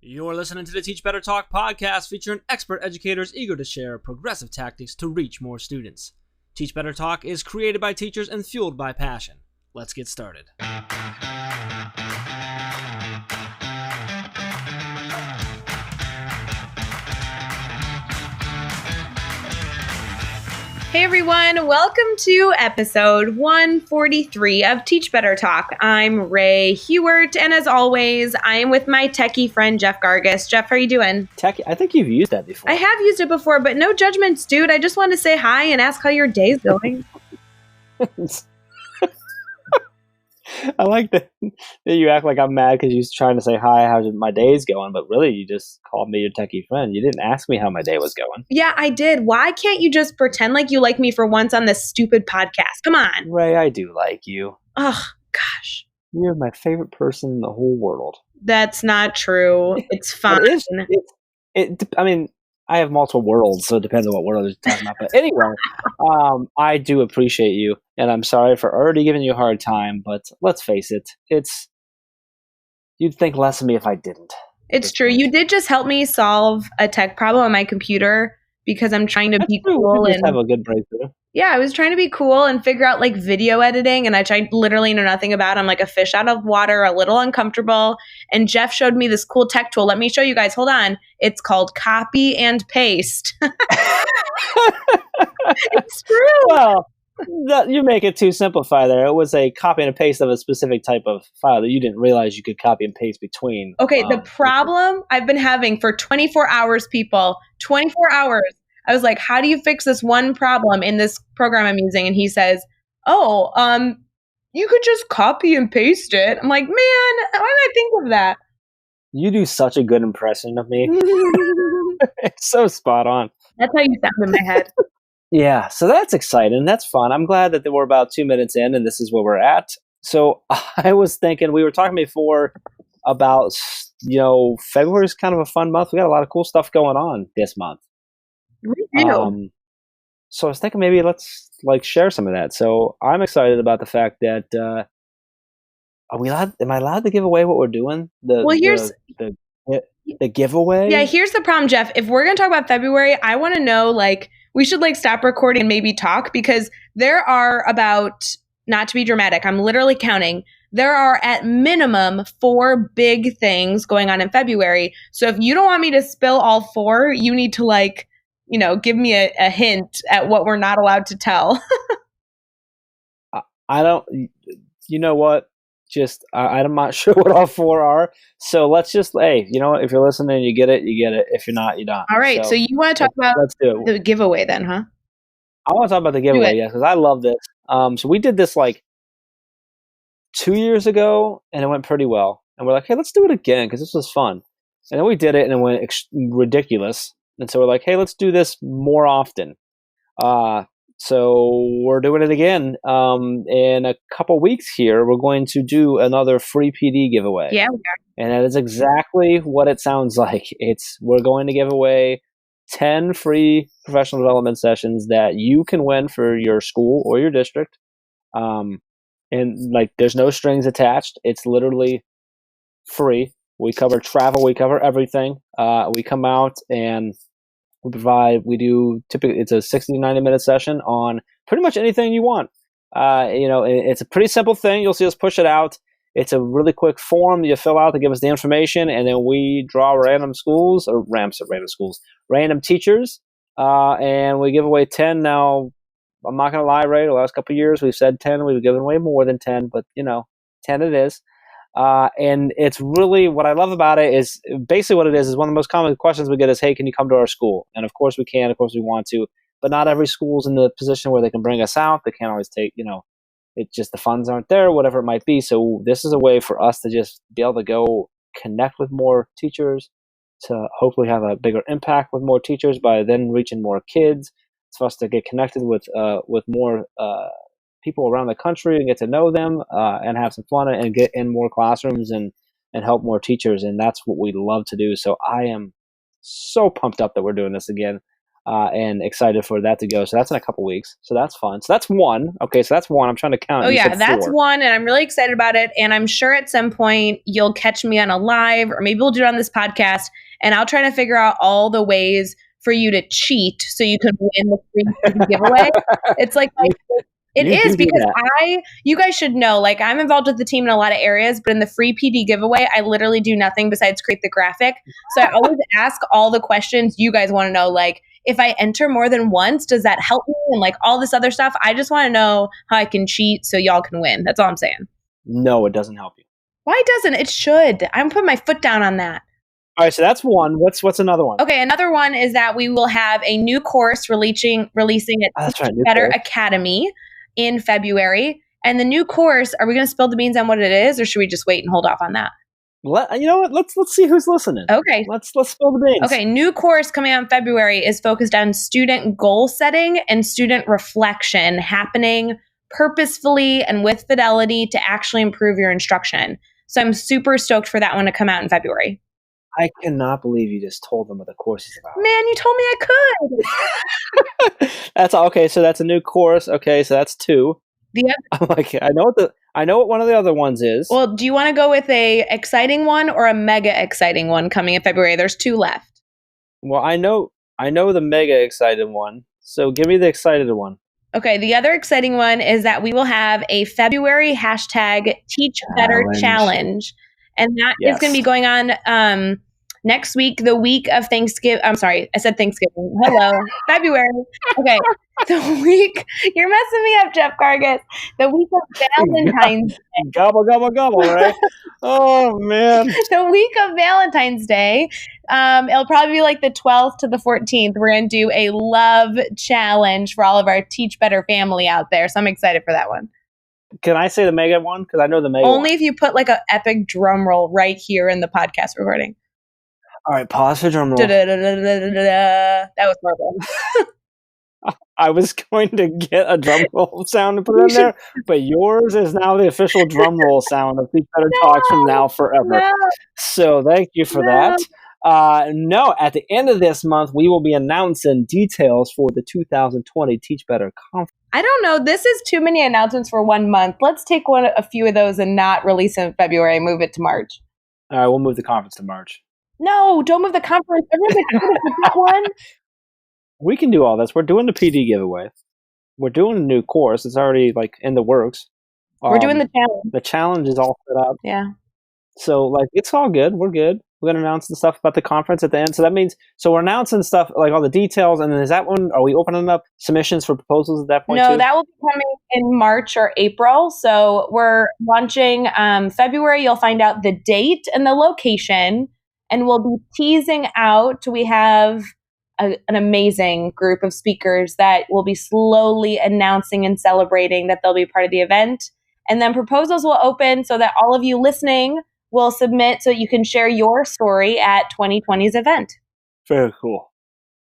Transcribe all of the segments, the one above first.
You're listening to the Teach Better Talk podcast featuring expert educators eager to share progressive tactics to reach more students. Teach Better Talk is created by teachers and fueled by passion. Let's get started. Hey everyone, welcome to episode 143 of Teach Better Talk. I'm Ray Hewert, and as always, I am with my techie friend, Jeff Gargis. Jeff, how are you doing? Techie? I think you've used that before. I have used it before, but no judgments, dude. I just wanted to say hi and ask how your day's going. I like that you act like I'm mad because you're trying to say hi, how's my day's going, but really you just called me your techie friend. You didn't ask me how my day was going. Yeah, I did. Why can't you just pretend like you like me for once on this stupid podcast? Come on. Ray, I do like you. Oh, gosh. You're my favorite person in the whole world. That's not true. It's fine. I mean, I have multiple worlds, so it depends on what world you're talking about. But anyway, I do appreciate you, and I'm sorry for already giving you a hard time, but let's face it, you'd think less of me if I didn't. It's true. You did just help me solve a tech problem on my computer because I'm trying to be cool and have a good breakthrough. Yeah, I was trying to be cool and figure out like video editing, and I literally know nothing about it. I'm like a fish out of water, a little uncomfortable. And Jeff showed me this cool tech tool. Let me show you guys. Hold on. It's called copy and paste. It's true. Well, you make it too simplified there. It was a copy and paste of a specific type of file that you didn't realize you could copy and paste between. Okay, the problem I've been having for 24 hours, people, 24 hours. I was like, how do you fix this one problem in this program I'm using? And he says, you could just copy and paste it. I'm like, man, why did I think of that? You do such a good impression of me. It's so spot on. That's how you sound in my head. Yeah, so that's exciting. That's fun. I'm glad that we're about 2 minutes in and this is where we're at. So I was thinking, we were talking before about, February is kind of a fun month. We got a lot of cool stuff going on this month. We do. So I was thinking maybe let's share some of that. So I'm excited about the fact that am I allowed to give away what we're doing? The giveaway? Yeah, here's the problem, Jeff. If we're going to talk about February, I want to know, we should stop recording and maybe talk, because there are about, not to be dramatic, I'm literally counting, there are at minimum 4 big things going on in February. So if you don't want me to spill all 4, you need to give me a hint at what we're not allowed to tell. I don't, you know what? I'm not sure what all 4 are. So let's just, hey, you know what? If you're listening, you get it, you get it. If you're not, you don't. All right. So you want to talk about the giveaway then, huh? I want to talk about the giveaway, yeah, because I love this. So we did this 2 years ago, and it went pretty well. And we're like, hey, let's do it again because this was fun. And then we did it, and it went ridiculous. And so we're like, hey, let's do this more often. So we're doing it again. In a couple weeks here, we're going to do another free PD giveaway. Yeah, we are. And that is exactly what it sounds like. We're going to give away 10 free professional development sessions that you can win for your school or your district. And there's no strings attached. It's literally free. We cover travel. We cover everything. We come out and we do typically, it's a 60 to 90 minute session on pretty much anything you want. It's a pretty simple thing. You'll see us push it out. It's a really quick form you fill out to give us the information, and then we draw random teachers, and we give away 10. Now, I'm not going to lie, Ray, the last couple of years we've said 10. We've given away more than 10, but 10 it is. And it's really, what I love about it is basically what it is one of the most common questions we get is, hey, can you come to our school? And of course we can, of course we want to, but not every school's in the position where they can bring us out. They can't always take, it's just the funds aren't there, whatever it might be. So this is a way for us to just be able to go connect with more teachers, to hopefully have a bigger impact with more teachers by then reaching more kids. It's for us to get connected with more people around the country and get to know them and have some fun and get in more classrooms and help more teachers. And that's what we love to do. So I am so pumped up that we're doing this again. and excited for that to go. So that's in a couple weeks. So that's fun. So that's one. Okay, so that's one. I'm trying to count. Oh, You yeah, said that's 4. one. And I'm really excited about it. And I'm sure at some point you'll catch me on a live, or maybe we'll do it on this podcast. And I'll try to figure out all the ways for you to cheat so you can win the free giveaway. It's like it You is do because that. you guys should know, like, I'm involved with the team in a lot of areas, but in the free PD giveaway, I literally do nothing besides create the graphic. So I always ask all the questions you guys want to know, like, if I enter more than once, does that help me? And like all this other stuff. I just want to know how I can cheat so y'all can win. That's all I'm saying. No, it doesn't help you. Why doesn't it? Should. I'm putting my foot down on that. All right, so that's one. What's another one? Okay, another one is that we will have a new course releasing at That's right, Teach new Better course. Academy in February. And the new course, are we going to spill the beans on what it is, or should we just wait and hold off on that? You know what? Let's see who's listening. Okay. Let's spill the beans. Okay, new course coming out in February is focused on student goal setting and student reflection, happening purposefully and with fidelity to actually improve your instruction. So I'm super stoked for that one to come out in February. I cannot believe you just told them what the course is about. Man, you told me I could. That's okay. So that's a new course. Okay, so that's 2. I'm like, I know what one of the other ones is. Well, do you want to go with a exciting one or a mega exciting one coming in February? There's 2 left. Well, I know the mega excited one. So give me the excited one. Okay, the other exciting one is that we will have a February hashtag Teach Better Challenge. And that is going to be going on next week, the week of Thanksgiving. I'm sorry, I said Thanksgiving. Hello, February. Okay, the week. You're messing me up, Jeff Gargis. The week of Valentine's Day. Gobble, gobble, gobble, right? Oh, man. The week of Valentine's Day. It'll probably be like the 12th to the 14th. We're going to do a love challenge for all of our Teach Better family out there. So I'm excited for that one. Can I say the mega one? Because I know the mega Only one. if you put like an epic drum roll right here in the podcast recording. All right, pause for drum roll. That was horrible. I was going to get a drum roll sound to put in there, but yours is now the official drum roll sound of Teach Better Talks from now forever. No. So thank you for that. No, at the end of this month, we will be announcing details for the 2020 Teach Better Conference. I don't know. This is too many announcements for 1 month. Let's take a few of those and not release them in February and move it to March. All right, we'll move the conference to March. No, don't move the conference. Everyone's excited for that one. We can do all this. We're doing the PD giveaway. We're doing a new course. It's already like in the works. We're doing the challenge. The challenge is all set up. Yeah. So like it's all good. We're good. We're gonna announce the stuff about the conference at the end. So that means we're announcing stuff like all the details. And then is that one? Are we opening up submissions for proposals at that point? No, too? that will be coming in March or April. So we're launching February. You'll find out the date and the location, and we'll be teasing out. We have an amazing group of speakers that will be slowly announcing and celebrating that they'll be part of the event. And then proposals will open so that all of you listening will submit so you can share your story at 2020's event. Very cool.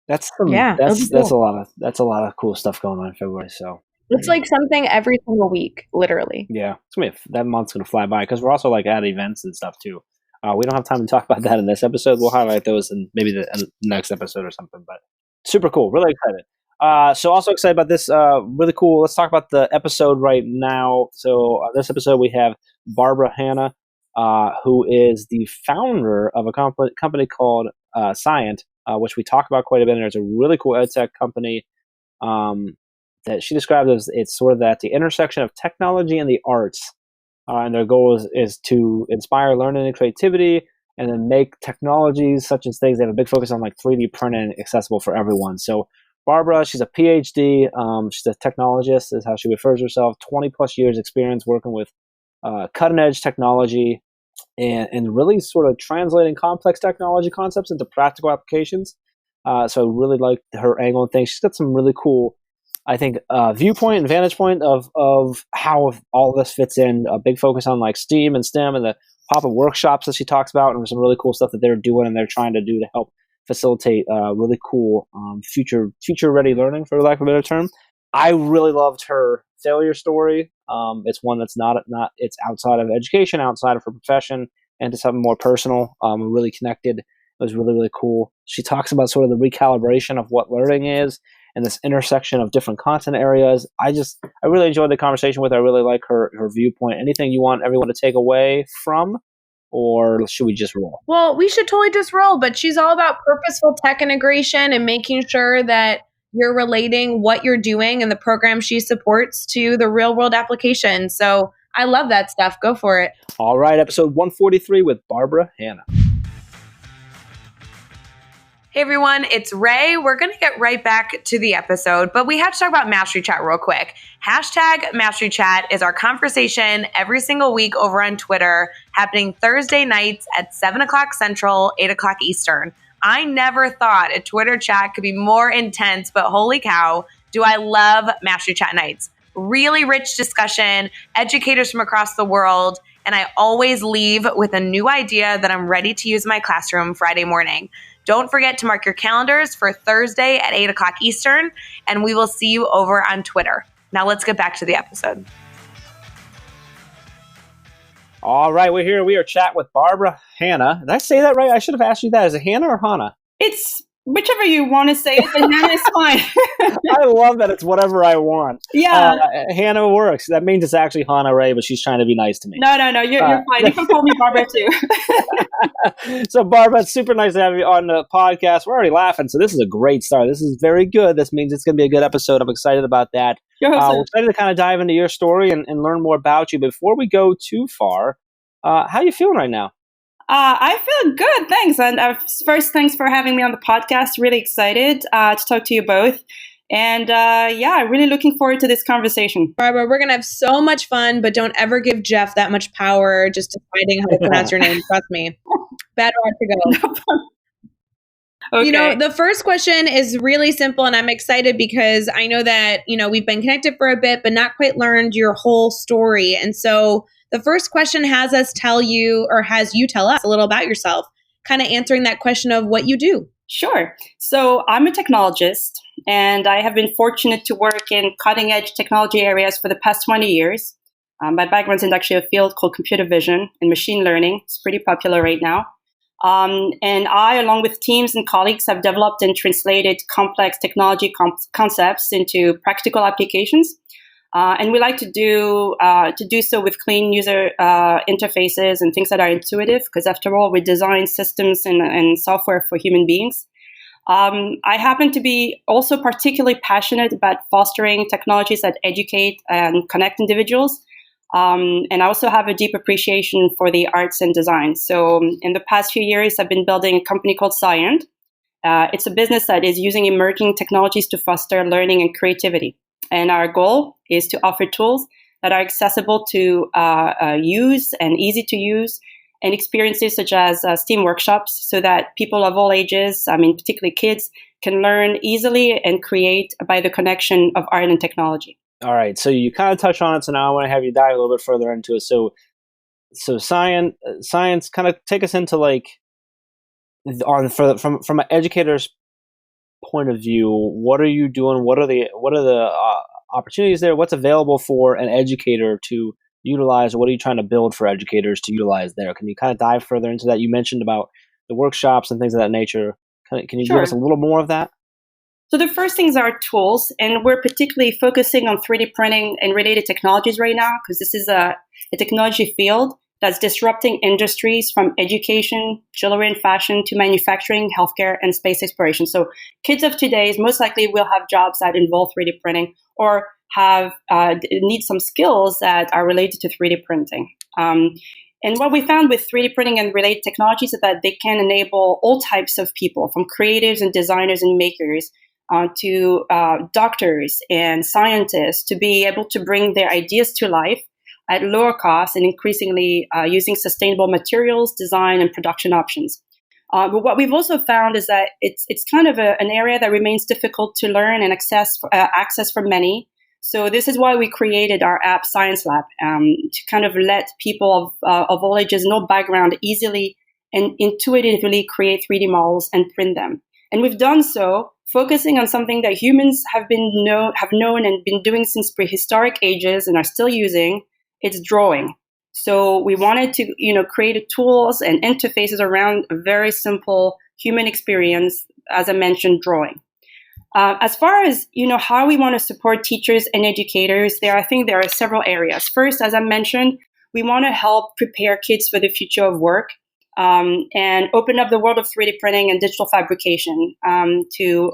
That's a lot of cool stuff going on in February. So it's like something every single week, literally. Yeah, that month's gonna fly by because we're also like at events and stuff too. We don't have time to talk about that in this episode. We'll highlight those in maybe the next episode or something. But super cool, really excited. So also excited about this. Really cool. Let's talk about the episode right now. So this episode we have Barbara Hanna, who is the founder of a company called Cyant, which we talk about quite a bit. And it's a really cool ed tech company that she described as it's sort of at the intersection of technology and the arts. And their goal is to inspire learning and creativity and then make technologies such as things. They have a big focus on like 3D printing accessible for everyone. So Barbara, she's a PhD. She's a technologist is how she refers herself. 20 plus years experience working with cutting edge technology and really sort of translating complex technology concepts into practical applications. So I really like her angle and things. She's got some really cool, I think, viewpoint and vantage point of how all this fits in. A big focus on like STEAM and STEM and the pop-up workshops that she talks about, and some really cool stuff that they're doing and they're trying to do to help facilitate really cool future-ready learning, for lack of a better term. I really loved her failure story. It's one that's not it's outside of education, outside of her profession, and to something more personal. Really connected. It was really, really cool. She talks about sort of the recalibration of what learning is and this intersection of different content areas. I really enjoyed the conversation with her. I really like her viewpoint. Anything you want everyone to take away from, or should we just roll? Well, we should totally just roll, but she's all about purposeful tech integration and making sure that you're relating what you're doing and the program she supports to the real world application. So I love that stuff. Go for it. All right, episode 143 with Barbara Hanna. Hey everyone, it's Ray. We're going to get right back to the episode, but we have to talk about Mastery Chat real quick. Hashtag Mastery Chat is our conversation every single week over on Twitter, happening Thursday nights at 7 o'clock Central, 8 o'clock Eastern. I never thought a Twitter chat could be more intense, but holy cow, do I love Mastery Chat nights. Really rich discussion, educators from across the world, and I always leave with a new idea that I'm ready to use in my classroom Friday morning. Don't forget to mark your calendars for Thursday at 8 o'clock Eastern, and we will see you over on Twitter. Now let's get back to the episode. All right, we're here. We are chatting with Barbara Hanna. Did I say that right? I should have asked you that. Is it Hanna or Hanna? It's whichever you want to say it, but Hanna is fine. I love that it's whatever I want. Yeah. Hanna works. That means it's actually Hanna Ray, but she's trying to be nice to me. No, you're fine. You can call me Barbara too. So Barbara, it's super nice to have you on the podcast. We're already laughing, so this is a great start. This is very good. This means it's going to be a good episode. I'm excited about that. We're excited to kind of dive into your story and learn more about you. Before we go too far, how are you feeling right now? I feel good, thanks. And first, thanks for having me on the podcast. Really excited to talk to you both. And really looking forward to this conversation. Barbara, we're going to have so much fun, but don't ever give Jeff that much power just deciding how to pronounce your name. Trust me. Bad route to go. Okay. You know, the first question is really simple, and I'm excited because I know that, we've been connected for a bit, but not quite learned your whole story. And so the first question has you tell us a little about yourself, kind of answering that question of what you do. Sure. So I'm a technologist, and I have been fortunate to work in cutting-edge technology areas for the past 20 years. My background is in actually a field called computer vision and machine learning. It's pretty popular right now. And I, along with teams and colleagues, have developed and translated complex technology concepts into practical applications. And we like to do so with clean user interfaces and things that are intuitive, because after all, we design systems and software for human beings. I happen to be also particularly passionate about fostering technologies that educate and connect individuals. And I also have a deep appreciation for the arts and design. So in the past few years, I've been building a company called Cyant. It's a business that is using emerging technologies to foster learning and creativity. And our goal is to offer tools that are accessible to use and easy to use, and experiences such as STEAM workshops, so that people of all ages, particularly kids, can learn easily and create by the connection of art and technology. All right, so you kind of touched on it, so now I want to have you dive a little bit further into it. So science, kind of take us into from an educator's point of view. What are you doing? What are the opportunities there? What's available for an educator to utilize? Or what are you trying to build for educators to utilize there? Can you kind of dive further into that? You mentioned about the workshops and things of that nature. Can you Sure. give us a little more of that? So the first things are tools, and we're particularly focusing on 3D printing and related technologies right now, because this is a technology field that's disrupting industries from education, jewelry and fashion, to manufacturing, healthcare, and space exploration. So kids of today most likely will have jobs that involve 3D printing, or need some skills that are related to 3D printing. And what we found with 3D printing and related technologies is that they can enable all types of people, from creatives and designers and makers to doctors and scientists, to be able to bring their ideas to life at lower cost and increasingly using sustainable materials, design, and production options. But what we've also found is that it's kind of an area that remains difficult to learn and access for many. So this is why we created our app Science Lab, to kind of let people of all ages, no background, easily and intuitively create 3D models and print them. And we've done so focusing on something that humans have known and been doing since prehistoric ages and are still using. It's drawing. So we wanted to, create tools and interfaces around a very simple human experience, as I mentioned, drawing. As far as, how we want to support teachers and educators, I think there are several areas. First, as I mentioned, we want to help prepare kids for the future of work, and open up the world of 3D printing and digital fabrication to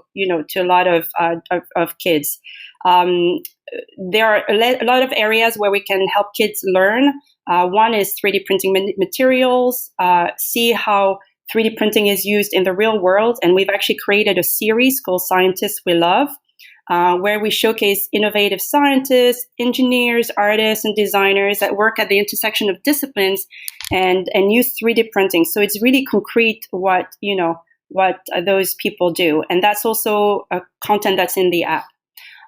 a lot of kids. There are a lot of areas where we can help kids learn. One is 3D printing materials, see how 3D printing is used in the real world. And we've actually created a series called Scientists We Love, where we showcase innovative scientists, engineers, artists, and designers that work at the intersection of disciplines and use 3D printing. So it's really concrete what those people do. And that's also content that's in the app.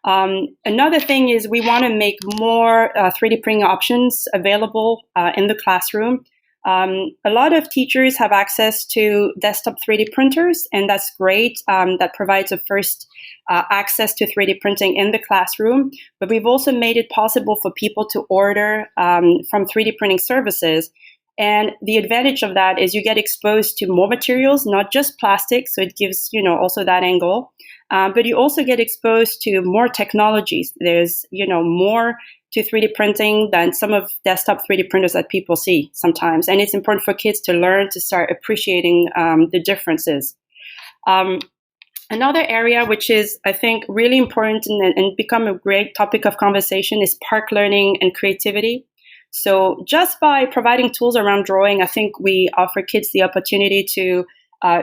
Another thing is we want to make more 3D printing options available in the classroom. A lot of teachers have access to desktop 3D printers, and that's great. That provides a first access to 3D printing in the classroom. But we've also made it possible for people to order from 3D printing services. And the advantage of that is you get exposed to more materials, not just plastic. So it gives, also that angle. But you also get exposed to more technologies. There's, more to 3D printing than some of desktop 3D printers that people see sometimes. And it's important for kids to learn to start appreciating the differences. Another area which is, I think, really important and become a great topic of conversation is park learning and creativity. So just by providing tools around drawing, I think we offer kids the opportunity to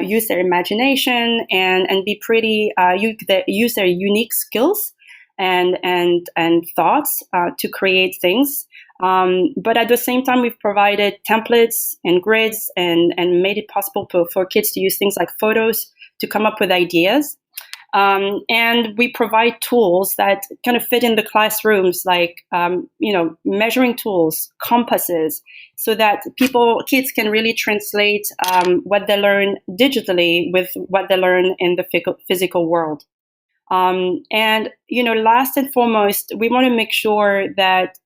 use their imagination and be pretty, use their unique skills and thoughts to create things. But at the same time, we've provided templates and grids and made it possible for kids to use things like photos to come up with ideas. And we provide tools that kind of fit in the classrooms, like, measuring tools, compasses, so that kids can really translate what they learn digitally with what they learn in the physical world. And, last and foremost, we want to make sure that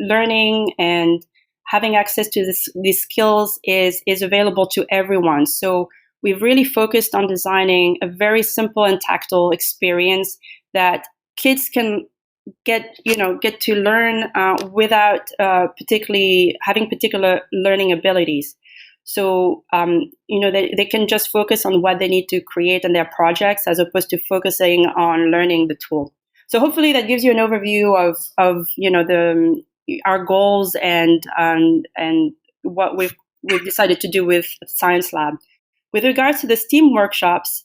learning and having access to these skills is available to everyone. So we've really focused on designing a very simple and tactile experience that kids can get to learn without particularly having particular learning abilities. So, they can just focus on what they need to create in their projects as opposed to focusing on learning the tool. So hopefully that gives you an overview of our goals and what we've decided to do with Science Lab. With regards to the STEAM workshops,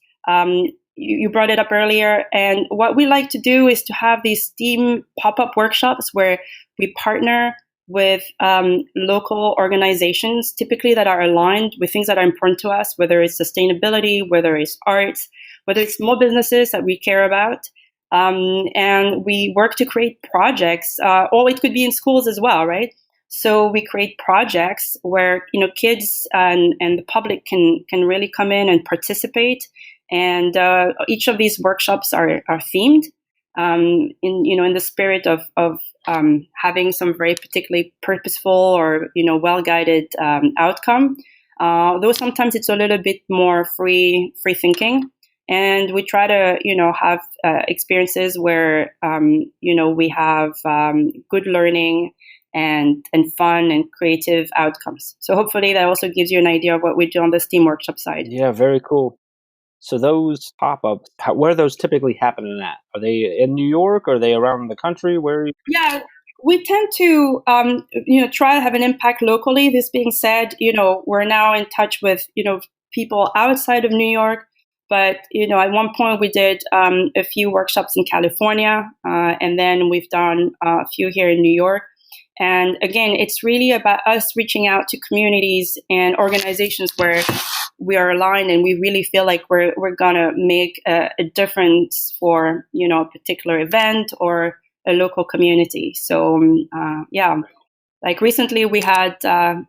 you brought it up earlier, and what we like to do is to have these STEAM pop-up workshops where we partner with local organizations, typically that are aligned with things that are important to us, whether it's sustainability, whether it's arts, whether it's small businesses that we care about. And we work to create projects, or it could be in schools as well, right? So we create projects where kids and the public can really come in and participate. And each of these workshops are themed in the spirit of having some very particularly purposeful or well-guided outcome. Though sometimes it's a little bit more free thinking, and we try to have experiences where we have good learning and fun and creative outcomes. So hopefully that also gives you an idea of what we do on the STEAM workshop side. Yeah, very cool. So those pop-ups, where are those typically happening at? Are they in New York? Are they around the country? Where? Yeah, we tend to try to have an impact locally. This being said, we're now in touch with people outside of New York. But at one point we did a few workshops in California, and then we've done a few here in New York. And again, it's really about us reaching out to communities and organizations where we are aligned and we really feel like we're going to make a difference for, a particular event or a local community. So, like recently we had,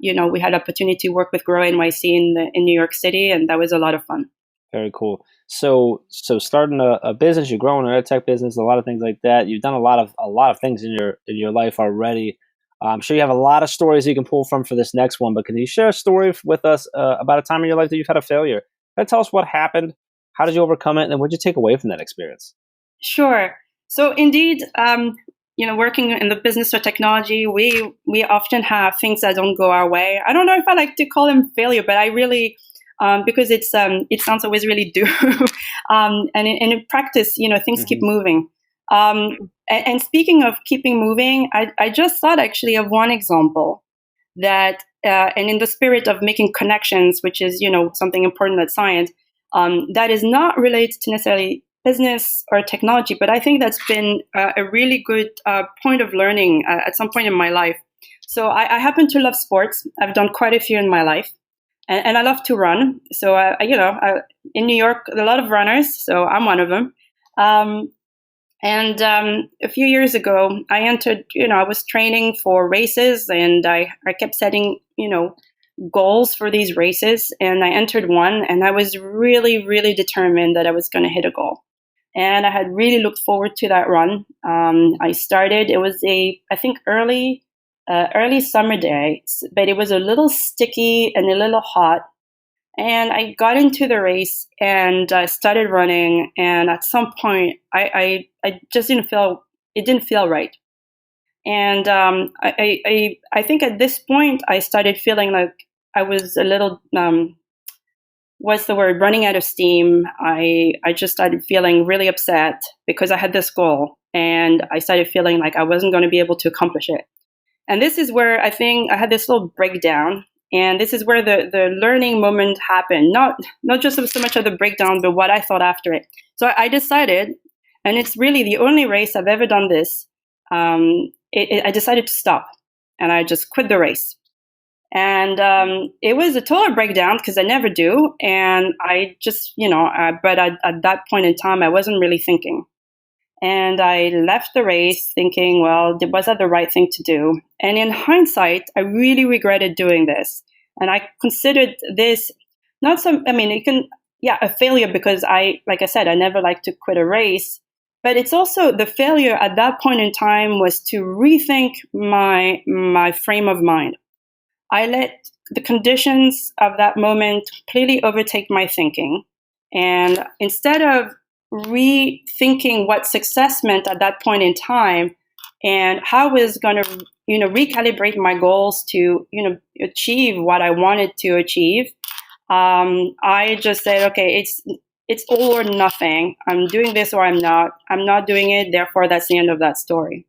we had opportunity to work with Grow NYC in New York City, and that was a lot of fun. Very cool. So starting a business, you're growing an ed tech business, a lot of things like that. You've done a lot of things in your life already. I'm sure you have a lot of stories you can pull from for this next one, but can you share a story with us about a time in your life that you've had a failure? Can you tell us what happened? How did you overcome it? And what did you take away from that experience? Sure. So indeed, working in the business or technology, we often have things that don't go our way. I don't know if I like to call them failure, but I really, because it sounds always really do. And in practice, things keep moving. And speaking of keeping moving, I just thought actually of one example that, and in the spirit of making connections, which is, something important at Cyant, that is not related to necessarily business or technology, but I think that's been a really good point of learning at some point in my life. So I happen to love sports. I've done quite a few in my life, and I love to run. So in New York, a lot of runners. So I'm one of them. And a few years ago, I entered. I was training for races, and I kept setting goals for these races, and I entered one, and I was really, really determined that I was going to hit a goal. And I had really looked forward to that run. I started, it was I think early summer day, but it was a little sticky and a little hot. And I got into the race and I started running. And at some point, I just didn't feel right. And I think at this point, I started feeling like I was a little, running out of steam. I just started feeling really upset because I had this goal, and I started feeling like I wasn't going to be able to accomplish it. And this is where I think I had this little breakdown, and this is where the learning moment happened. Not just so much of the breakdown, but what I thought after it. So I decided, and it's really the only race I've ever done this. I decided to stop, and I just quit the race. And it was a total breakdown because I never do. And I just, but at that point in time, I wasn't really thinking. And I left the race thinking, well, was that the right thing to do? And in hindsight, I really regretted doing this. And I considered this a failure because like I said, I never like to quit a race. But it's also the failure at that point in time was to rethink my frame of mind. I let the conditions of that moment completely overtake my thinking. And instead of rethinking what success meant at that point in time and how I was going to, recalibrate my goals to, achieve what I wanted to achieve, I just said, okay, it's all or nothing. I'm doing this or I'm not. I'm not doing it. Therefore, that's the end of that story.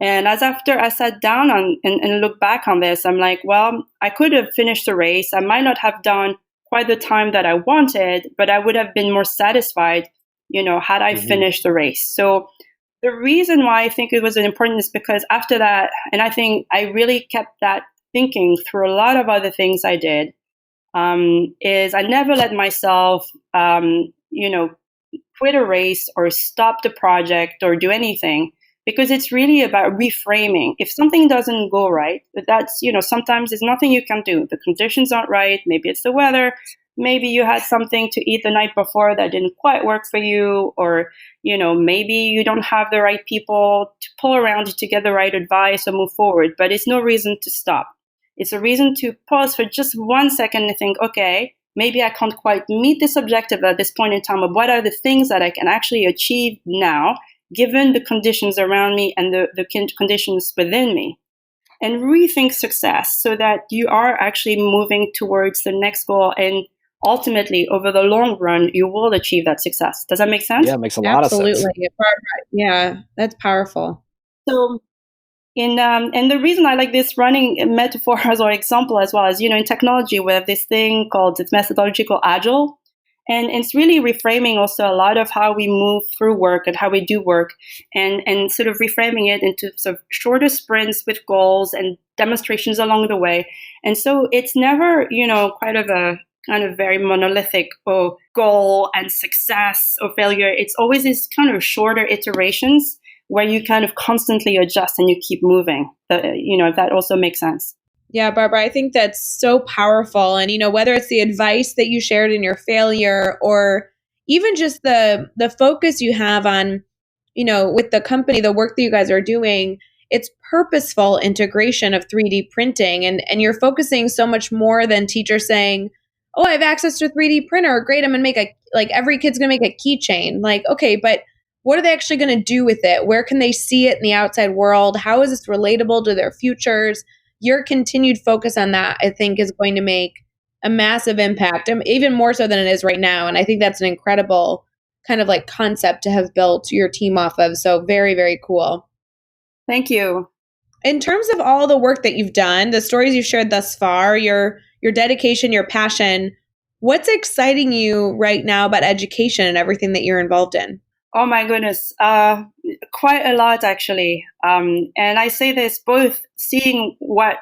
And after I sat down and looked back on this, I'm like, well, I could have finished the race. I might not have done quite the time that I wanted, but I would have been more satisfied, had I finished the race. So the reason why I think it was important is because after that, and I think I really kept that thinking through a lot of other things I did, is I never let myself, quit a race or stop the project or do anything. Because it's really about reframing. If something doesn't go right, that's, sometimes there's nothing you can do. The conditions aren't right. Maybe it's the weather. Maybe you had something to eat the night before that didn't quite work for you. Or, maybe you don't have the right people to pull around to get the right advice or move forward. But it's no reason to stop. It's a reason to pause for just 1 second and think, okay, maybe I can't quite meet this objective at this point in time. But what are the things that I can actually achieve now, given the conditions around me and the conditions within me, and rethink success so that you are actually moving towards the next goal. And ultimately, over the long run, you will achieve that success. Does that make sense? Yeah, it makes a lot of sense. Absolutely. Yeah, that's powerful. So and the reason I like this running metaphor as or example as well is, in technology, we have this thing called this methodology called Agile. And it's really reframing also a lot of how we move through work and how we do work, and sort of reframing it into sort of shorter sprints with goals and demonstrations along the way. And so it's never, quite of a kind of very monolithic goal and success or failure. It's always these kind of shorter iterations where you kind of constantly adjust and you keep moving. If that also makes sense. Yeah, Barbara, I think that's so powerful. And, whether it's the advice that you shared in your failure or even just the focus you have on, with the company, the work that you guys are doing, it's purposeful integration of 3D printing. And you're focusing so much more than teachers saying, oh, I have access to a 3D printer. Great. I'm going to make every kid's going to make a keychain. Like, okay, but what are they actually going to do with it? Where can they see it in the outside world? How is this relatable to their futures? Your continued focus on that, I think, is going to make a massive impact, even more so than it is right now. And I think that's an incredible kind of like concept to have built your team off of. So very, very cool. Thank you. In terms of all the work that you've done, the stories you've shared thus far, your dedication, your passion, what's exciting you right now about education and everything that you're involved in? Oh my goodness, quite a lot actually. And I say this both seeing what,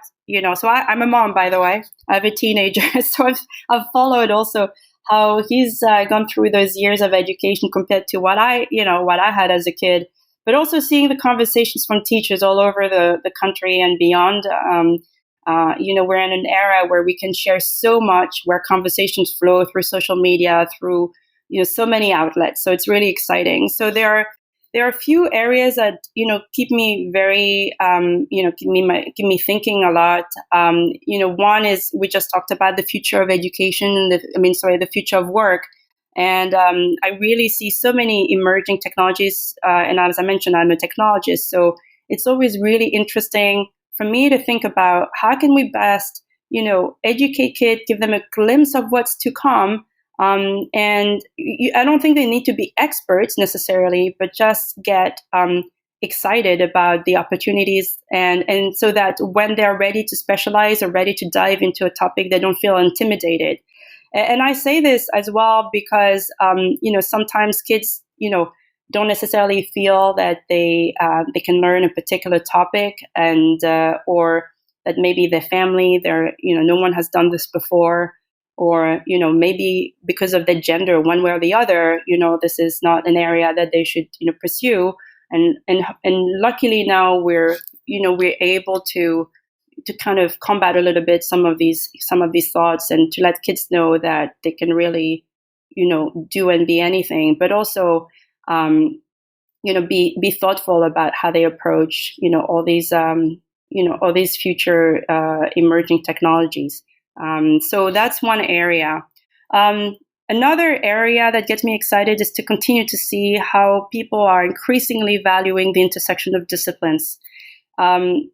so I'm a mom, by the way. I have a teenager. So I've followed also how he's gone through those years of education compared to what I had as a kid, but also seeing the conversations from teachers all over the country and beyond. We're in an era where we can share so much, where conversations flow through social media, through so many outlets. So it's really exciting. So there are a few areas that keep me very keep me thinking a lot. One is, we just talked about the future of education and the future of work. And I really see so many emerging technologies. And as I mentioned, I'm a technologist, so it's always really interesting for me to think about how can we best educate kids, give them a glimpse of what's to come. I don't think they need to be experts necessarily, but just get excited about the opportunities, and so that when they're ready to specialize or ready to dive into a topic, they don't feel intimidated. And I say this as well because sometimes kids don't necessarily feel that they can learn a particular topic, and or that maybe their family, no one has done this before. Or, maybe because of their gender, one way or the other, this is not an area that they should, pursue. And luckily now we're able to kind of combat a little bit some of these thoughts, and to let kids know that they can really, do and be anything, but also, be thoughtful about how they approach, all these future emerging technologies. So that's one area. Another area that gets me excited is to continue to see how people are increasingly valuing the intersection of disciplines. I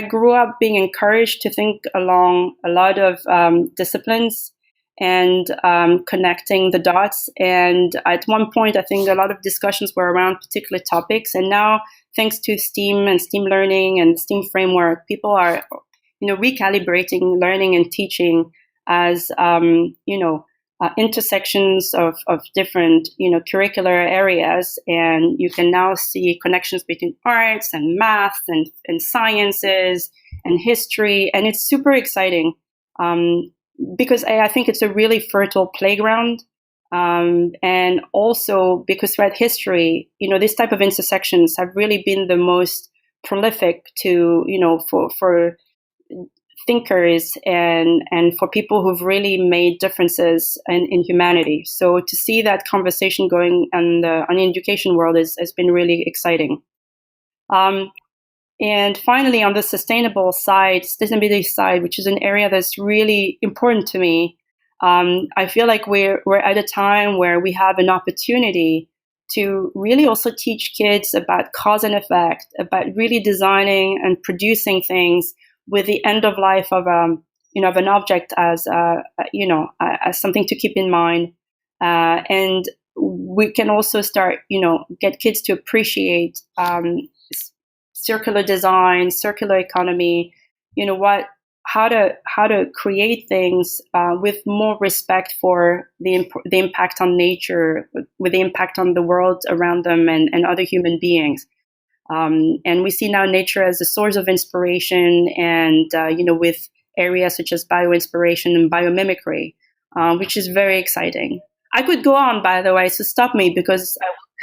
grew up being encouraged to think along a lot of disciplines and connecting the dots. And at one point, I think a lot of discussions were around particular topics. And now, thanks to STEAM and STEAM learning and STEAM framework, people are recalibrating learning and teaching as, intersections of different, curricular areas. And you can now see connections between arts and math and sciences and history. And it's super exciting because I think it's a really fertile playground. And also because throughout history, this type of intersections have really been the most prolific to, for thinkers and for people who've really made differences in humanity. So to see that conversation going on the education world has been really exciting. And finally, on the sustainability side, which is an area that's really important to me, I feel like we're at a time where we have an opportunity to really also teach kids about cause and effect, about really designing and producing things with the end of life of an object as something to keep in mind, and we can also start get kids to appreciate circular design, circular economy, how to create things with more respect for the impact on nature, with the impact on the world around them and other human beings. And we see now nature as a source of inspiration, and with areas such as bioinspiration and biomimicry, which is very exciting. I could go on, by the way, so stop me because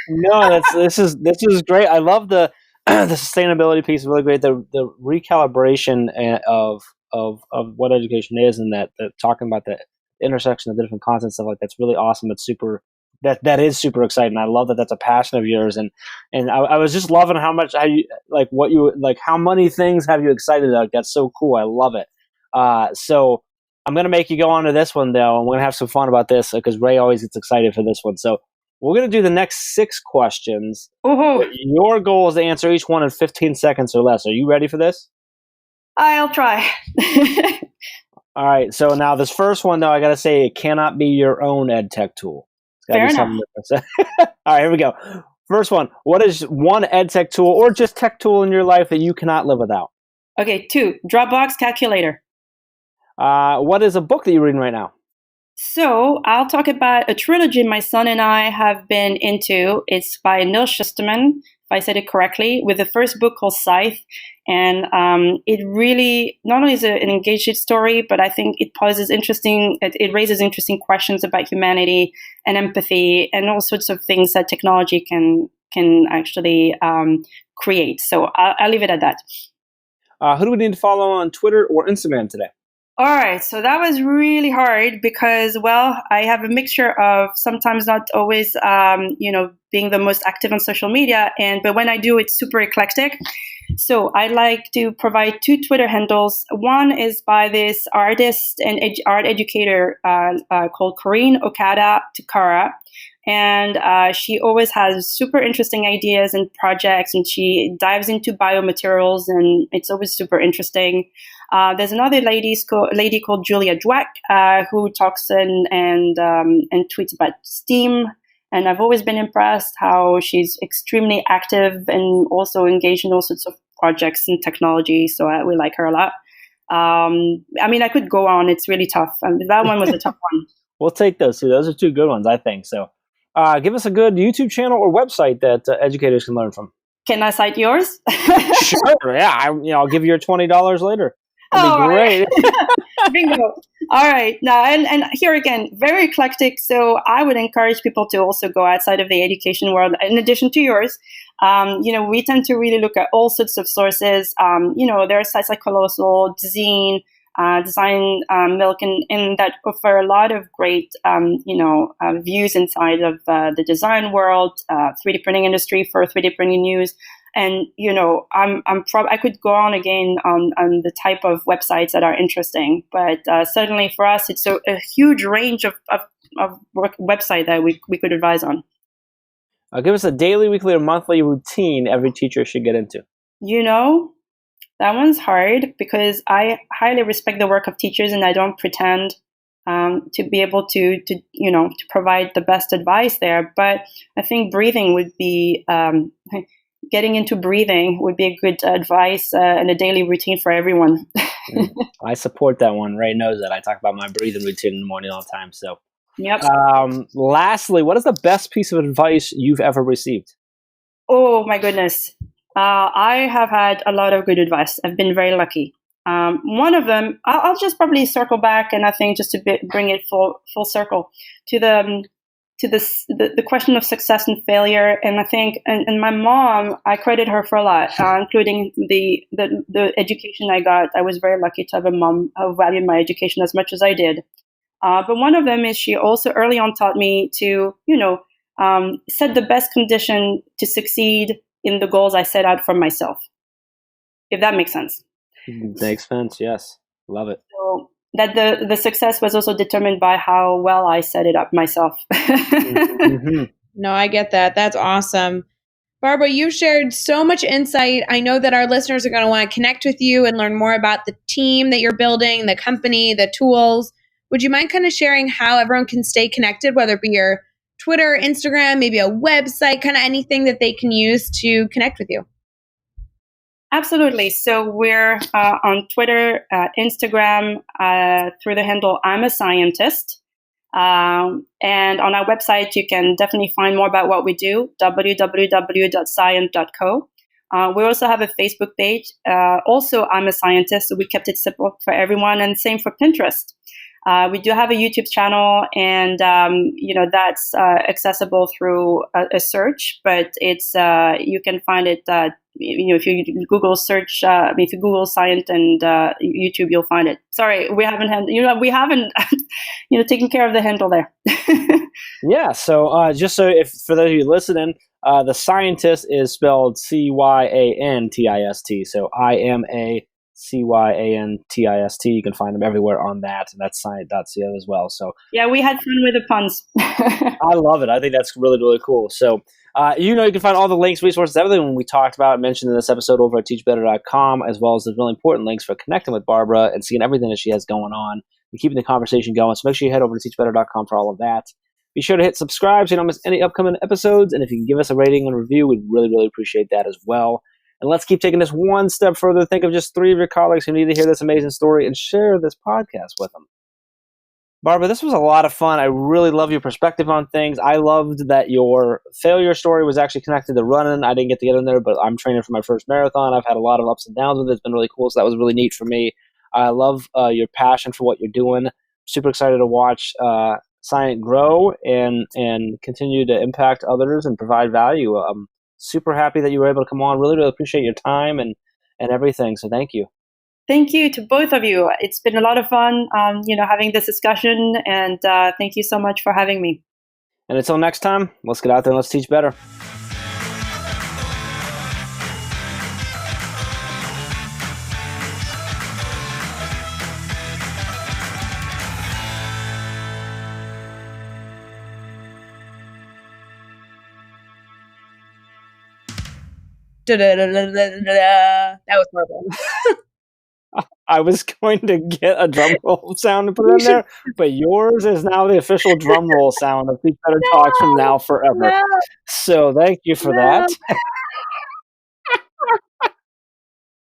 No, this is great. I love the the sustainability piece is really great. The recalibration of what education is, and that talking about the intersection of the different concepts, stuff like that's really awesome. It's super that is super exciting. I love that that's a passion of yours, and I was just loving how many things have you excited about. That's so cool. I love it. So I'm gonna make you go on to this one though, and we're gonna have some fun about this because Ray always gets excited for this one. So we're gonna do the next 6 questions. Ooh. Your goal is to answer each one in 15 seconds or less. Are you ready for this? I'll try. All right. So now this first one though, I gotta say it cannot be your own ed tech tool. Fair enough. All right, here we go. First one. What is one ed tech tool or just tech tool in your life that you cannot live without? Okay, 2. Dropbox calculator. What is a book that you're reading right now? So I'll talk about a trilogy my son and I have been into. It's by Neil Shusterman, if I said it correctly, with the first book called Cyant. And it really not only is an engaging story, but I think it raises interesting questions about humanity and empathy and all sorts of things that technology can actually create. So I'll leave it at that. Who do we need to follow on Twitter or Instagram today? All right, so that was really hard because, well, I have a mixture of sometimes not always, being the most active on social media, but when I do, it's super eclectic. So I like to provide 2 Twitter handles. One is by this artist and art educator called Corinne Okada Takara. And she always has super interesting ideas and projects, and she dives into biomaterials, and it's always super interesting. There's another lady called Julia Dweck who talks and tweets about STEAM, and I've always been impressed how she's extremely active and also engaged in all sorts of projects in technology. So we like her a lot. I could go on. It's really tough. That one was a tough one. We'll take those 2. Those are 2 good ones, I think. So give us a good YouTube channel or website that educators can learn from. Can I cite yours? Sure. Yeah. I'll give you your $20 later. That'd be great. Bingo. All right. Now, and here again, very eclectic. So I would encourage people to also go outside of the education world. In addition to yours, we tend to really look at all sorts of sources. There are sites like Colossal, Zine, Design Milk, and that offer a lot of great, views inside of the design world, 3D printing industry for 3D printing news. And, I could go on again on the type of websites that are interesting, but certainly for us, it's a huge range of website that we could advise on. Give us a daily, weekly, or monthly routine every teacher should get into. That one's hard because I highly respect the work of teachers, and I don't pretend to be able to provide the best advice there. But I think breathing would be getting into breathing would be a good advice and a daily routine for everyone. I support that one. Ray knows that. I talk about my breathing routine in the morning all the time. So, yep. Lastly, what is the best piece of advice you've ever received? Oh, my goodness. I have had a lot of good advice. I've been very lucky. One of them, I'll just probably circle back, and I think just to bring it full circle to the question of success and failure. And I think, and my mom, I credit her for a lot, including the education I got. I was very lucky to have a mom who valued my education as much as I did. But one of them is she also early on taught me to, set the best condition to succeed in the goals I set out for myself, if that makes sense. Makes sense, yes. Love it. So that the success was also determined by how well I set it up myself. Mm-hmm. No, I get that. That's awesome. Barbara, you shared so much insight. I know that our listeners are going to want to connect with you and learn more about the team that you're building, the company, the tools. Would you mind kind of sharing how everyone can stay connected, whether it be your Twitter, Instagram, maybe a website, kind of anything that they can use to connect with you? Absolutely. So we're on Twitter, Instagram, through the handle I'm a Scientist. And on our website, you can definitely find more about what we do, www.cyant.co. We also have a Facebook page. Also, I'm a Scientist, so we kept it simple for everyone, and same for Pinterest. We do have a YouTube channel, and that's accessible through a search, but it's you can find it. If you Google search, if you Google Cyant and YouTube, you'll find it. Sorry, we haven't taken care of the handle there. Yeah, so just so if for those of you listening, the scientist is spelled Cyantist. So IMACYANTIST. You can find them everywhere on that, and that's Cyant.co as well. So Yeah, we had fun with the puns. I love it. I think that's really, really cool. So you can find all the links, resources, everything we talked about and mentioned in this episode over at teachbetter.com, as well as the really important links for connecting with Barbara and seeing everything that she has going on and keeping the conversation going. So make sure you head over to teachbetter.com for all of that. Be sure to hit subscribe so you don't miss any upcoming episodes. And if you can give us a rating and review, we'd really, really appreciate that as well. And let's keep taking this one step further. Think of just 3 of your colleagues who need to hear this amazing story and share this podcast with them. Barbara, this was a lot of fun. I really love your perspective on things. I loved that your failure story was actually connected to running. I didn't get to get in there, but I'm training for my first marathon. I've had a lot of ups and downs with it. It's been really cool, so that was really neat for me. I love your passion for what you're doing. Super excited to watch Cyant grow and continue to impact others and provide value. I'm super happy that you were able to come on. Really, really appreciate your time and everything, so thank you. Thank you to both of you. It's been a lot of fun, having this discussion, and thank you so much for having me. And until next time, let's get out there and let's teach better. That was horrible. I was going to get a drum roll sound to put in there, but yours is now the official drum roll sound of Teach Better Talks from now forever. No. So thank you for that.